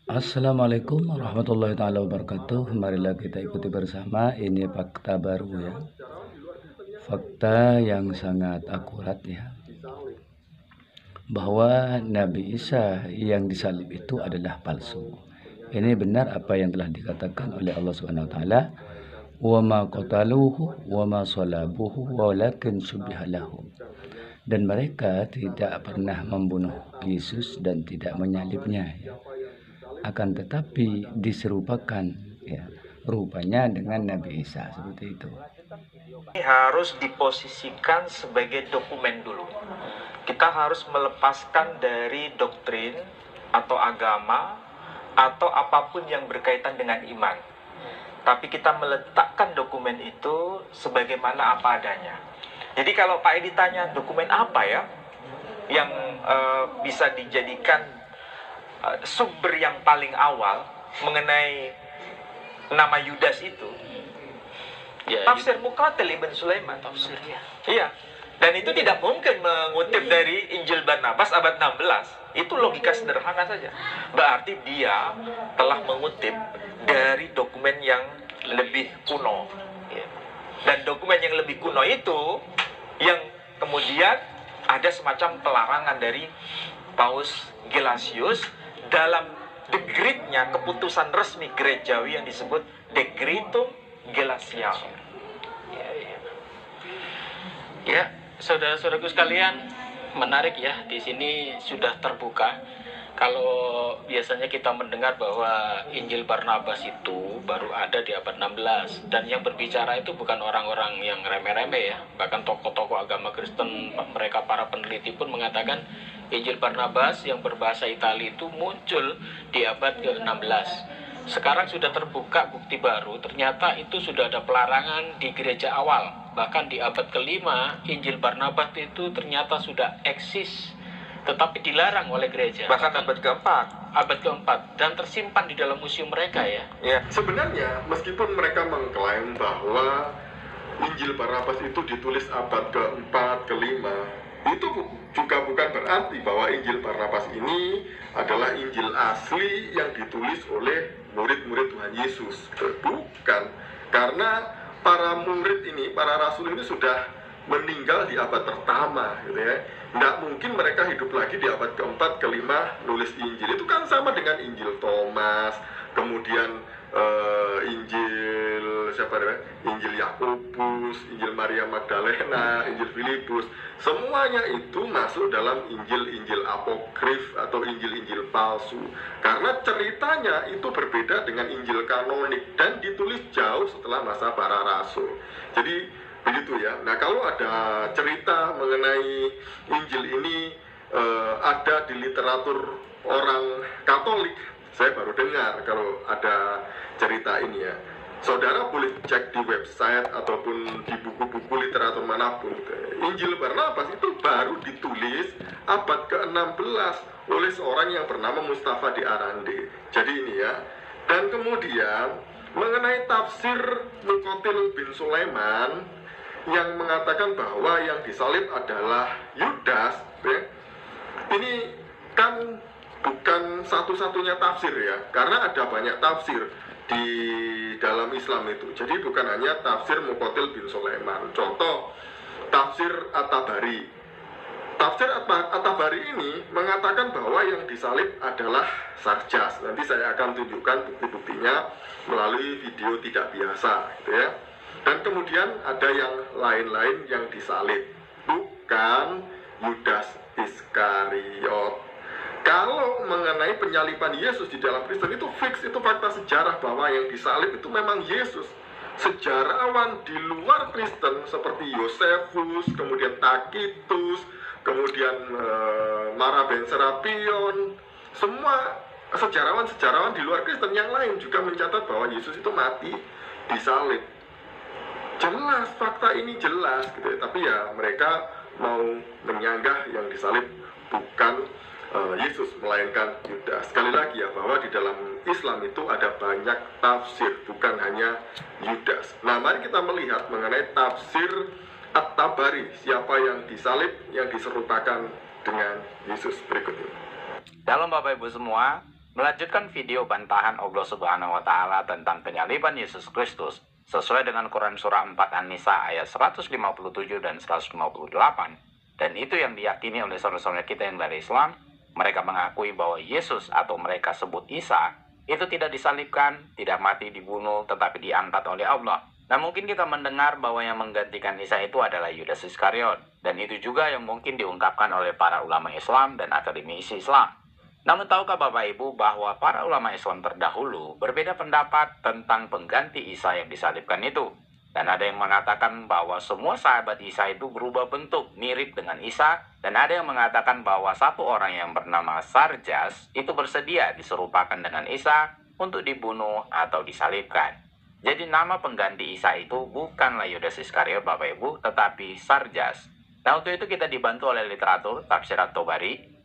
Assalamualaikum warahmatullahi taala wabarakatuh. Marilah kita ikuti bersama, ini fakta baru ya. Fakta yang sangat akurat ya. Bahwa Nabi Isa yang disalib itu adalah palsu. Ini benar apa yang telah dikatakan oleh Allah Subhanahu wa taala, "Wa ma qataluhu wa ma salabuhu walakin syubbiha lahum." Dan mereka tidak pernah membunuh Yesus dan tidak menyalibnya ya. Akan tetapi diserupakan ya rupanya dengan Nabi Isa, seperti itu. Ini harus diposisikan sebagai dokumen dulu. Kita harus melepaskan dari doktrin atau agama atau apapun yang berkaitan dengan iman. Tapi kita meletakkan dokumen itu sebagaimana apa adanya. Jadi kalau Pak Edi tanya dokumen apa ya yang bisa dijadikan sumber yang paling awal mengenai nama Yudas itu, ya, tafsir Muqatil Ibn Sulaiman. Tafsirnya. Iya. Dan itu tidak mungkin mengutip dari Injil Barnabas abad 16. Itu logika sederhana saja. Berarti dia telah mengutip dari dokumen yang lebih kuno. Dan dokumen yang lebih kuno itu yang kemudian ada semacam pelarangan dari Paus Gelasius dalam dekretnya, keputusan resmi gerejawi yang disebut Decretum Gelasiae. Ya, saudara-saudaraku sekalian, menarik ya, di sini sudah terbuka. Kalau biasanya kita mendengar bahwa Injil Barnabas itu baru ada di abad 16, dan yang berbicara itu bukan orang-orang yang remeh-remeh ya. Bahkan tokoh-tokoh agama Kristen, mereka para peneliti pun mengatakan Injil Barnabas yang berbahasa Itali itu muncul di abad ke-16. Sekarang sudah terbuka bukti baru, ternyata itu sudah ada pelarangan di gereja awal. Bahkan di abad ke-5, Injil Barnabas itu ternyata sudah eksis, tetapi dilarang oleh gereja. Bahkan abad keempat. Abad keempat, dan tersimpan di dalam museum mereka ya. Ya. Sebenarnya, meskipun mereka mengklaim bahwa Injil Barnabas itu ditulis abad keempat, kelima, itu juga bukan berarti bahwa Injil Barnabas ini adalah Injil asli yang ditulis oleh murid-murid Tuhan Yesus. Bukan, karena para murid ini, para rasul ini sudah meninggal di abad pertama, gitu ya. Nggak mungkin mereka hidup lagi di abad keempat, kelima nulis Injil. Itu kan sama dengan Injil Thomas, kemudian Injil siapa namanya? Injil Yakobus, Injil Maria Magdalena, Injil Filipus. Semuanya itu masuk dalam Injil-Injil apokrif atau Injil-Injil palsu. Karena ceritanya itu berbeda dengan Injil kanonik dan ditulis jauh setelah masa para rasul. Jadi begitu ya. Nah, kalau ada cerita mengenai Injil ini ada di literatur orang Katolik, saya baru dengar kalau ada cerita ini ya. Saudara boleh cek di website ataupun di buku-buku literatur manapun. Injil Barnabas itu baru ditulis abad ke-16 oleh seorang yang bernama Mustafa di Arande. Jadi ini ya. Dan kemudian mengenai tafsir Muqatil bin Sulaiman yang mengatakan bahwa yang disalib adalah Yudas ya. Ini kan bukan satu-satunya tafsir ya, karena ada banyak tafsir di dalam Islam itu. Jadi bukan hanya tafsir Muqatil bin Sulaiman. Contoh, tafsir At-Tabari. Tafsir At-Tabari ini mengatakan bahwa yang disalib adalah Sarjas. Nanti saya akan tunjukkan bukti-buktinya melalui video tidak biasa, gitu ya. Dan kemudian ada yang lain-lain yang disalib, bukan Yudas Iskariot. Kalau mengenai penyaliban Yesus di dalam Kristen itu fix, itu fakta sejarah bahwa yang disalib itu memang Yesus. Sejarawan di luar Kristen seperti Yosefus, kemudian Tacitus, kemudian Mara Ben Serapion, semua sejarawan-sejarawan di luar Kristen yang lain juga mencatat bahwa Yesus itu mati disalib. Jelas, fakta ini jelas gitu ya. Tapi ya mereka mau menyanggah yang disalib bukan Yesus, melainkan Yudas. Sekali lagi ya, bahwa di dalam Islam itu ada banyak tafsir, bukan hanya Yudas. Nah, mari kita melihat mengenai tafsir At-Tabari, siapa yang disalib, yang diserupakan dengan Yesus berikut ini. Shalom Bapak Ibu semua. melanjutkan video bantahan Allah Subhanahu wa taala tentang penyaliban Yesus Kristus sesuai dengan Quran surah 4 An-Nisa ayat 157 dan 158. Dan itu yang diyakini oleh saudara-saudara kita yang dari Islam. Mereka mengakui bahwa Yesus atau mereka sebut Isa itu tidak disalibkan, tidak mati dibunuh, tetapi diangkat oleh Allah. Nah, mungkin kita mendengar bahwa yang menggantikan Isa itu adalah Yudas Iskariot. Dan itu juga yang mungkin diungkapkan oleh para ulama Islam dan akademisi Islam. Namun tahukah Bapak Ibu bahwa para ulama Islam terdahulu berbeda pendapat tentang pengganti Isa yang disalibkan itu. Dan ada yang mengatakan bahwa semua sahabat Isa itu berubah bentuk mirip dengan Isa. Dan ada yang mengatakan bahwa satu orang yang bernama Sarjas itu bersedia diserupakan dengan Isa untuk dibunuh atau disalibkan. Jadi nama pengganti Isa itu bukanlah Yudas Iskariot Bapak Ibu, tetapi Sarjas. Nah, untuk itu kita dibantu oleh literatur Tafsir At-Tabari.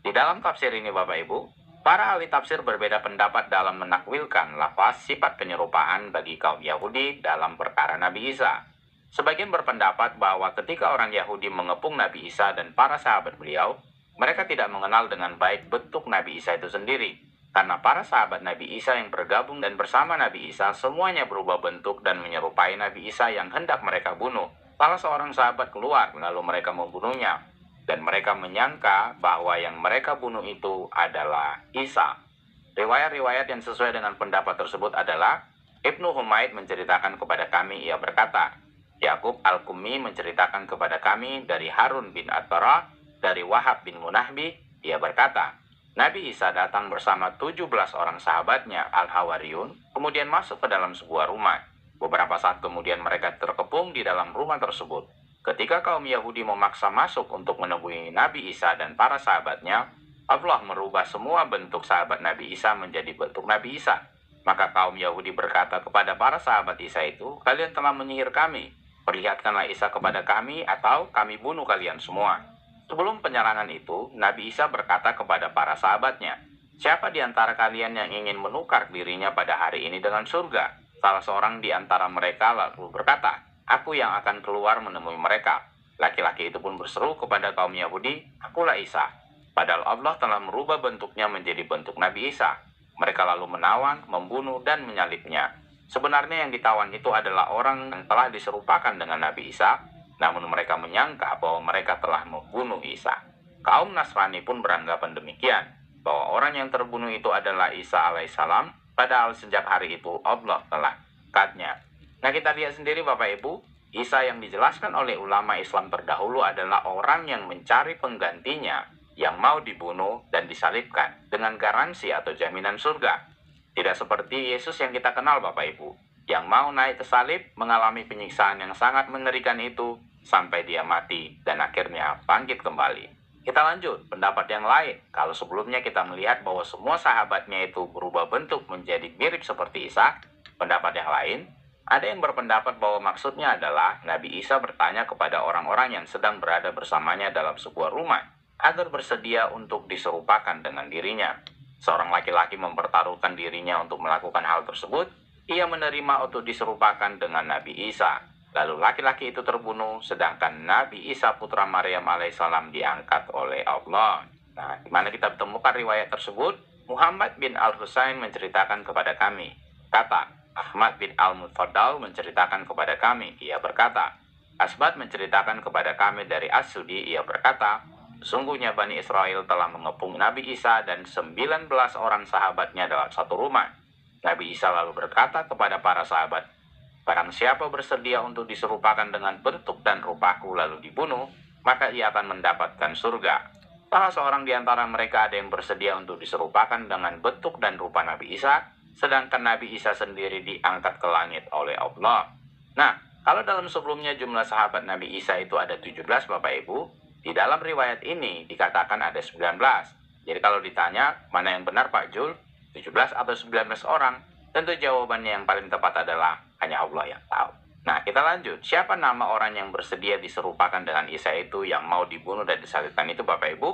Di dalam tafsir ini Bapak Ibu, para ahli tafsir berbeda pendapat dalam menakwilkan lafaz sifat penyerupaan bagi kaum Yahudi dalam perkara Nabi Isa. Sebagian berpendapat bahwa ketika orang Yahudi mengepung Nabi Isa dan para sahabat beliau, mereka tidak mengenal dengan baik bentuk Nabi Isa itu sendiri. Karena para sahabat Nabi Isa yang bergabung dan bersama Nabi Isa semuanya berubah bentuk dan menyerupai Nabi Isa yang hendak mereka bunuh. Salah seorang sahabat keluar lalu mereka membunuhnya. Dan mereka menyangka bahwa yang mereka bunuh itu adalah Isa. Riwayat-riwayat yang sesuai dengan pendapat tersebut adalah Ibnu Humaid menceritakan kepada kami, ia berkata, Yakub Al-Qummi menceritakan kepada kami dari Harun bin At-Tara, dari Wahab bin Munahbi, ia berkata, Nabi Isa datang bersama 17 orang sahabatnya Al-Hawariyun, kemudian masuk ke dalam sebuah rumah. Beberapa saat kemudian mereka terkepung di dalam rumah tersebut. Ketika kaum Yahudi memaksa masuk untuk menemui Nabi Isa dan para sahabatnya, Allah merubah semua bentuk sahabat Nabi Isa menjadi bentuk Nabi Isa. Maka kaum Yahudi berkata kepada para sahabat Isa itu, kalian telah menyihir kami. Perlihatkanlah Isa kepada kami atau kami bunuh kalian semua. Sebelum penyerangan itu, Nabi Isa berkata kepada para sahabatnya, siapa di antara kalian yang ingin menukar dirinya pada hari ini dengan surga? Salah seorang di antara mereka lalu berkata, aku yang akan keluar menemui mereka. Laki-laki itu pun berseru kepada kaum Yahudi, akulah Isa. Padahal Allah telah merubah bentuknya menjadi bentuk Nabi Isa. Mereka lalu menawang, membunuh, dan menyalibnya. Sebenarnya yang ditawan itu adalah orang yang telah diserupakan dengan Nabi Isa, namun mereka menyangka bahwa mereka telah membunuh Isa. Kaum Nasrani pun beranggapan demikian, bahwa orang yang terbunuh itu adalah Isa alaihissalam, padahal sejak hari itu Allah telah mengangkatnya. Nah, kita lihat sendiri Bapak Ibu, Isa yang dijelaskan oleh ulama Islam terdahulu adalah orang yang mencari penggantinya yang mau dibunuh dan disalibkan dengan garansi atau jaminan surga. Tidak seperti Yesus yang kita kenal Bapak Ibu, yang mau naik ke salib mengalami penyiksaan yang sangat mengerikan itu sampai dia mati dan akhirnya bangkit kembali. Kita lanjut, pendapat yang lain. Kalau sebelumnya kita melihat bahwa semua sahabatnya itu berubah bentuk menjadi mirip seperti Isa, pendapat yang lain, ada yang berpendapat bahwa maksudnya adalah Nabi Isa bertanya kepada orang-orang yang sedang berada bersamanya dalam sebuah rumah agar bersedia untuk diserupakan dengan dirinya. Seorang laki-laki mempertaruhkan dirinya untuk melakukan hal tersebut. Ia menerima untuk diserupakan dengan Nabi Isa. Lalu laki-laki itu terbunuh, sedangkan Nabi Isa putra Maryam alaihissalam diangkat oleh Allah. Nah, di mana kita temukan riwayat tersebut? Muhammad bin Al-Husain menceritakan kepada kami. Kata Ahmad bin Al-Mufaddal menceritakan kepada kami, ia berkata, Asbad menceritakan kepada kami dari As-Sudi, ia berkata, sesungguhnya Bani Israel telah mengepung Nabi Isa dan 19 orang sahabatnya dalam satu rumah. Nabi Isa lalu berkata kepada para sahabat, barang siapa bersedia untuk diserupakan dengan bentuk dan rupaku lalu dibunuh, maka ia akan mendapatkan surga. Salah seorang di antara mereka ada yang bersedia untuk diserupakan dengan bentuk dan rupa Nabi Isa, sedangkan Nabi Isa sendiri diangkat ke langit oleh Allah. Nah, kalau dalam sebelumnya jumlah sahabat Nabi Isa itu ada 17 Bapak Ibu, di dalam riwayat ini dikatakan ada 19. Jadi kalau ditanya, mana yang benar Pak Jul? 17 atau 19 orang? Tentu jawabannya yang paling tepat adalah hanya Allah yang tahu. Nah, kita lanjut. Siapa nama orang yang bersedia diserupakan dengan Isa itu yang mau dibunuh dan disalibkan itu Bapak Ibu?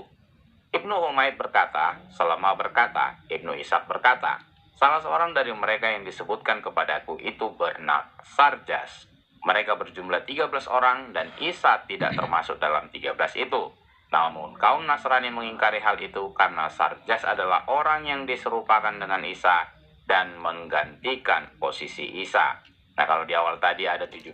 Ibnu Humaid berkata, Salama berkata, Ibnu Ishaq berkata, salah seorang dari mereka yang disebutkan kepadaku itu bernama Sarjas. Mereka berjumlah 13 orang dan Isa tidak termasuk dalam 13 itu. Namun kaum Nasrani mengingkari hal itu karena Sarjas adalah orang yang diserupakan dengan Isa dan menggantikan posisi Isa. Nah, kalau di awal tadi ada 17,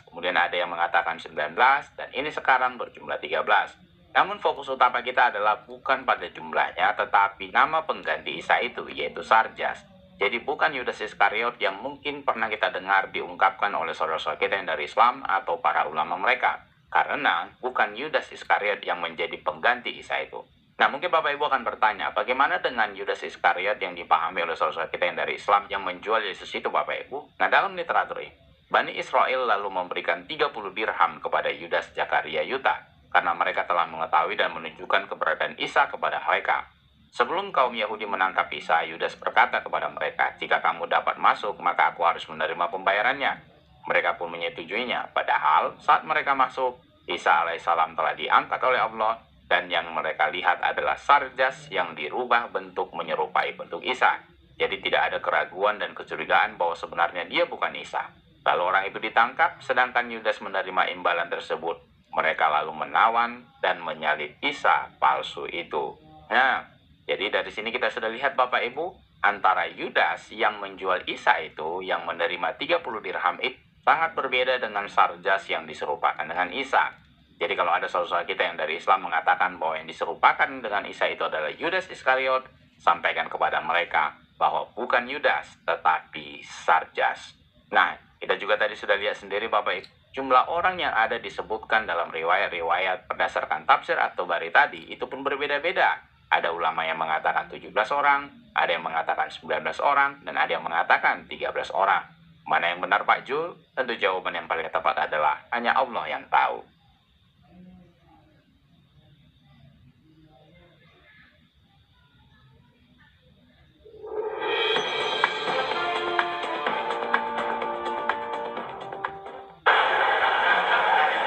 kemudian ada yang mengatakan 19, dan ini sekarang berjumlah 13. Namun fokus utama kita adalah bukan pada jumlahnya, tetapi nama pengganti Isa itu, yaitu Sarjas. Jadi bukan Yudas Iskariot yang mungkin pernah kita dengar diungkapkan oleh saudara-saudara kita yang dari Islam atau para ulama mereka. Karena bukan Yudas Iskariot yang menjadi pengganti Isa itu. Nah, mungkin Bapak Ibu akan bertanya, bagaimana dengan Yudas Iskariot yang dipahami oleh saudara-saudara kita yang dari Islam yang menjual Yesus itu, Bapak Ibu? Nah, dalam literatur ini, Bani Israel lalu memberikan 30 dirham kepada Yudas Zakaria Yuta karena mereka telah mengetahui dan menunjukkan keberadaan Isa kepada mereka. Sebelum kaum Yahudi menangkap Isa, Yudas berkata kepada mereka, "Jika kamu dapat masuk, maka aku harus menerima pembayarannya." Mereka pun menyetujuinya. Padahal saat mereka masuk, Isa alaihissalam telah diangkat oleh Allah, dan yang mereka lihat adalah Sarjas yang dirubah bentuk menyerupai bentuk Isa. Jadi tidak ada keraguan dan kecurigaan bahwa sebenarnya dia bukan Isa. Lalu orang itu ditangkap, sedangkan Yudas menerima imbalan tersebut. Mereka lalu menawan dan menyalib Isa palsu itu. Nah, jadi dari sini kita sudah lihat Bapak Ibu, antara Yudas yang menjual Isa itu, yang menerima 30 dirham itu, sangat berbeda dengan Sarjas yang diserupakan dengan Isa. Jadi kalau ada saudara kita yang dari Islam mengatakan bahwa yang diserupakan dengan Isa itu adalah Yudas Iskariot, sampaikan kepada mereka bahwa bukan Yudas, tetapi Sarjas. Nah, kita juga tadi sudah lihat sendiri Bapak Ibu, jumlah orang yang ada disebutkan dalam riwayat-riwayat berdasarkan tafsir At-Tabari tadi itu pun berbeda-beda. Ada ulama yang mengatakan 17 orang, ada yang mengatakan 19 orang, dan ada yang mengatakan 13 orang. Mana yang benar Pak Jul? Tentu jawaban yang paling tepat adalah hanya Allah yang tahu.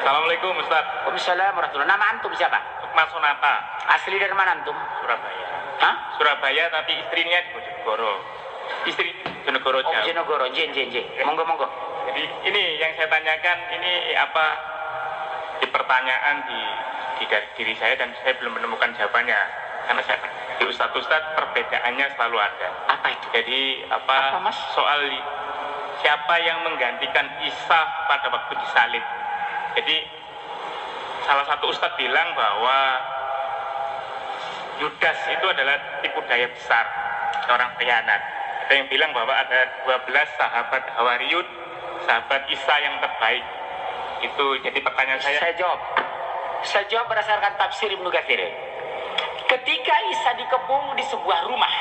Assalamualaikum Ustaz. Waalaikumsalam warahmatullahi. Nama antum siapa? Lukman Sonata, Asli dari mana antum? Surabaya. Hah? Surabaya tapi istrinya di Bojonegoro. Istri Bojonegoro Oh, jauh. Bojonegoro. Jen. Monggo. Jadi ini yang saya tanyakan, ini apa di pertanyaan di dari diri saya dan saya belum menemukan jawabannya. Karena saya di Ustadz perbedaannya selalu ada. Apa itu? Jadi apa Mas? soal siapa yang menggantikan Isa pada waktu disalib. Jadi salah satu Ustadz bilang bahwa Yudas itu adalah tipu daya besar, orang khianat. Ada yang bilang bahwa ada 12 sahabat Hawariyun, sahabat Isa yang terbaik. Itu jadi pertanyaan saya. Saya jawab berdasarkan tafsir Ibnu Katsir. Ketika Isa dikepung di sebuah rumah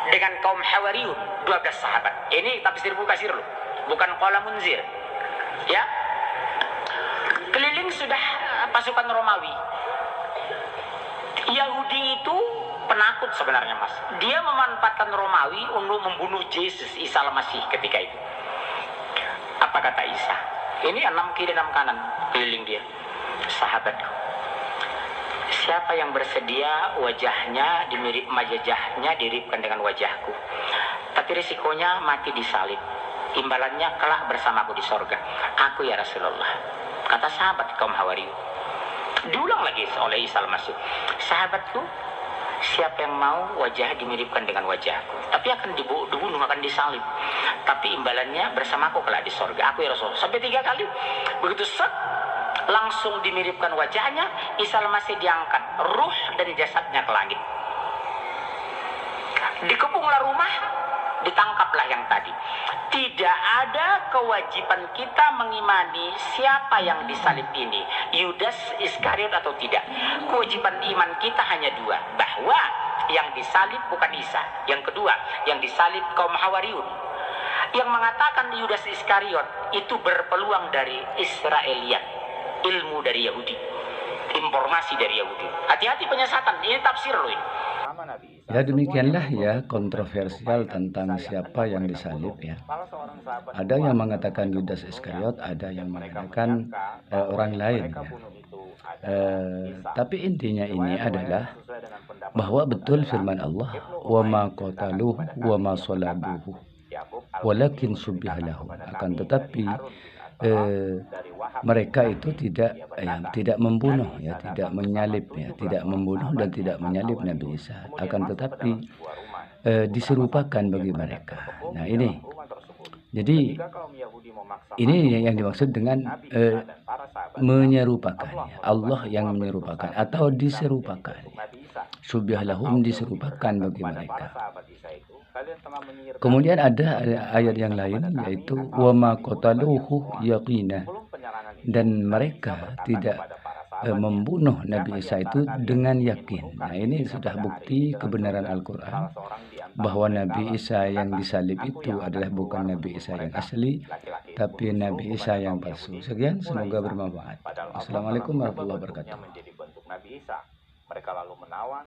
dengan kaum Hawariyun, 12 sahabat. Ini tafsir Ibnu Katsir loh, bukan qala Munzir. Ya. Keliling sudah pasukan Romawi. Yahudi itu penakut sebenarnya Mas. Dia memanfaatkan Romawi untuk membunuh Yesus Isa Al-Masih ketika itu. Apa kata Isa? Ini 6 kiri 6 kanan keliling dia. Sahabatku, siapa yang bersedia wajahnya diripkan dengan wajahku, tapi risikonya mati disalib, imbalannya kelak bersamaku di sorga. Aku ya Rasulullah, kata sahabat kaum Hawariyun. Diulang lagi oleh Isa Al-Masih, sahabatku, siapa yang mau wajah dimiripkan dengan wajahku, tapi akan dibunuh, akan disalib, tapi imbalannya bersamaku kelak di sorga. Aku ya Rasul. Sampai 3 kali. Begitu langsung dimiripkan wajahnya, Isa Al-Masih diangkat, ruh dan jasadnya ke langit. Dikepunglah rumah, ditangkaplah yang tadi. Tidak ada kewajiban kita mengimani siapa yang disalib ini, Yudas Iskariot atau tidak. Kewajiban iman kita hanya 2, bahwa yang disalib bukan Isa. Yang kedua, yang disalib kaum Hawariyun. Yang mengatakan Yudas Iskariot itu berpeluang dari Israeliat, ilmu dari Yahudi, informasi dari Yahudi. Hati-hati penyesatan, ini tafsir loh ini. Ya demikianlah ya kontroversial tentang siapa yang disalib ya. Ada yang mengatakan Yudas Iskariot, ada yang mengatakan orang lain ya. Tapi intinya ini adalah bahwa betul firman Allah, wa ma qataluhu wa ma salabuhu walakin syubbiha lahum. Akan tetapi mereka itu tidak membunuh, ya, tidak menyalib, ya, tidak membunuh dan tidak menyalib Nabi Isa, akan tetapi diserupakan bagi mereka. Nah, ini jadi ini yang dimaksud dengan menyerupakan, ya. Allah yang menyerupakan atau diserupakan, ya. Syubhah lahum, diserupakan bagi mereka. Kemudian ada ayat yang lain, yaitu wa ma qataluhu yaqina, dan mereka tidak membunuh Nabi Isa itu dengan yakin. Nah, ini sudah bukti kebenaran Al-Quran bahwa Nabi Isa yang disalib itu adalah bukan Nabi Isa yang asli, tapi Nabi Isa yang palsu. Sekian, semoga bermanfaat. Assalamualaikum warahmatullahi wabarakatuh. Mereka lalu menawan